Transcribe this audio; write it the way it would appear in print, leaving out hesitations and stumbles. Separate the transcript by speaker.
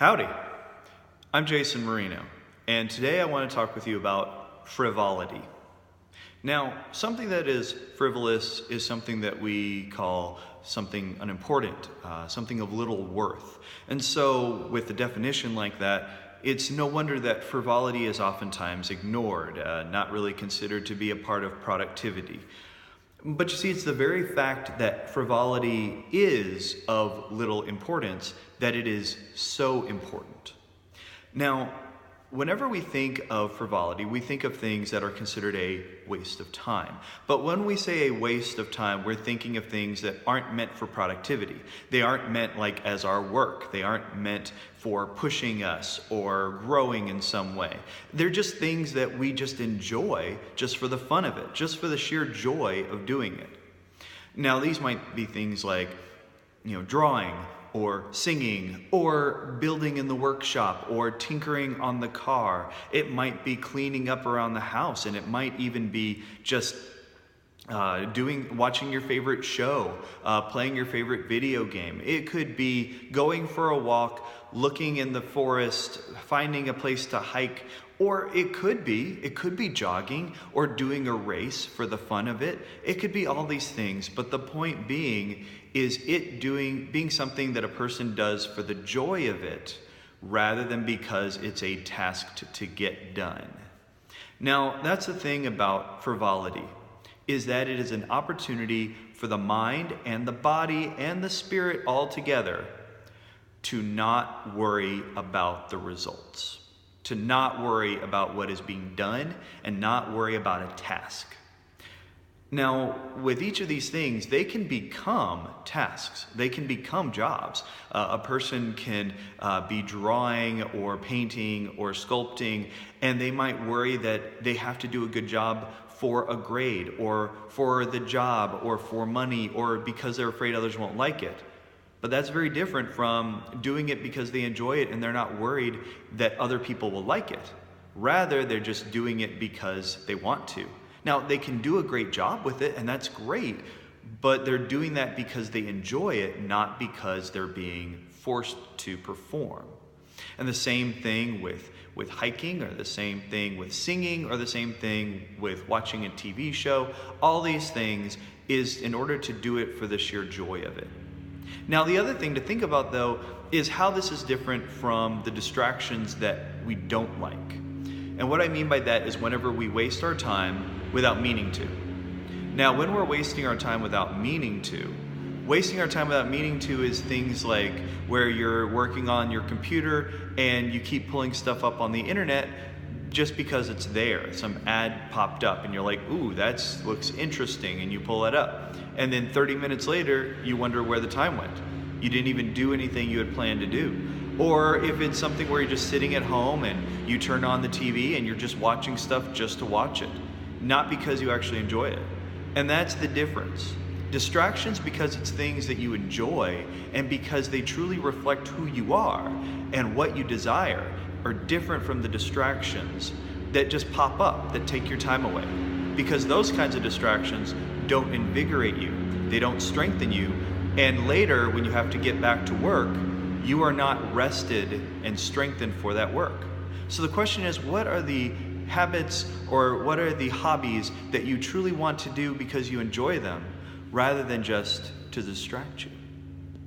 Speaker 1: Howdy, I'm Jason Marino, and today I want to talk with you about frivolity. Now, something that is frivolous is something that we call something unimportant, something of little worth. And so, with a definition like that, it's no wonder that frivolity is oftentimes ignored, not really considered to be a part of productivity. But you see, it's the very fact that frivolity is of little importance that it is so important. Now, whenever we think of frivolity, we think of things that are considered a waste of time. But when we say a waste of time, we're thinking of things that aren't meant for productivity. They aren't meant like as our work. They aren't meant for pushing us or growing in some way. They're just things that we just enjoy just for the fun of it, just for the sheer joy of doing it. Now, these might be things like, drawing, or singing, or building in the workshop, or tinkering on the car. It might be cleaning up around the house, and it might even be just watching your favorite show, playing your favorite video game. It could be going for a walk, looking in the forest, finding a place to hike, or it could be jogging or doing a race for the fun of it. It could be all these things, but the point being is being something that a person does for the joy of it rather than because it's a task to get done. Now, that's the thing about frivolity, is that it is an opportunity for the mind and the body and the spirit all together to not worry about the results, to not worry about what is being done and not worry about a task. Now, with each of these things, they can become tasks. They can become jobs. A person can be drawing or painting or sculpting, and they might worry that they have to do a good job for a grade or for the job or for money or because they're afraid others won't like it. But that's very different from doing it because they enjoy it and they're not worried that other people will like it. Rather, they're just doing it because they want to. Now, they can do a great job with it, and that's great, but they're doing that because they enjoy it, not because they're being forced to perform. And the same thing with hiking, or the same thing with singing, or the same thing with watching a TV show. All these things is in order to do it for the sheer joy of it. Now, the other thing to think about, though, is how this is different from the distractions that we don't like. And what I mean by that is whenever we waste our time without meaning to. Now, when we're wasting our time without meaning to is things like where you're working on your computer and you keep pulling stuff up on the internet just because it's there. Some ad popped up and you're like, ooh, that looks interesting, and you pull it up. And then 30 minutes later, you wonder where the time went. You didn't even do anything you had planned to do. Or if it's something where you're just sitting at home and you turn on the TV and you're just watching stuff just to watch it, not because you actually enjoy it. And that's the difference. Distractions, because it's things that you enjoy and because they truly reflect who you are and what you desire, are different from the distractions that just pop up, that take your time away. Because those kinds of distractions don't invigorate you, they don't strengthen you, and later when you have to get back to work, you are not rested and strengthened for that work. So the question is, what are the habits or what are the hobbies that you truly want to do because you enjoy them rather than just to distract you?